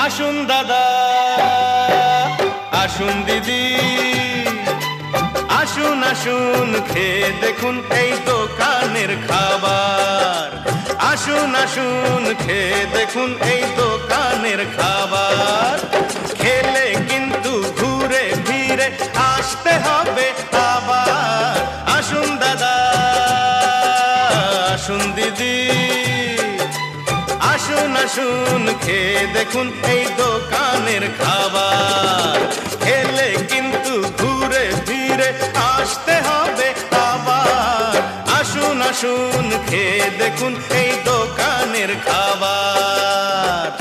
আসুন দাদা, আসুন দিদি, আসুন আসুন খেয়ে দেখুন এই দোকানের খাবার। আসুন আসুন খেয়ে দেখুন এই দোকানের খাবার। খেলে কিন্তু ঘুরে ফিরে আসতে হবে আবার। আসুন দাদা, আসুন দিদি, আসুন আসুন খেয়ে দেখুন এই দোকানের খাবার। খেলে কিন্তু ঘুরে ফিরে আসতে হবে আবার। আসুন আসুন খেয়ে দেখুন এই দোকানের খাবার।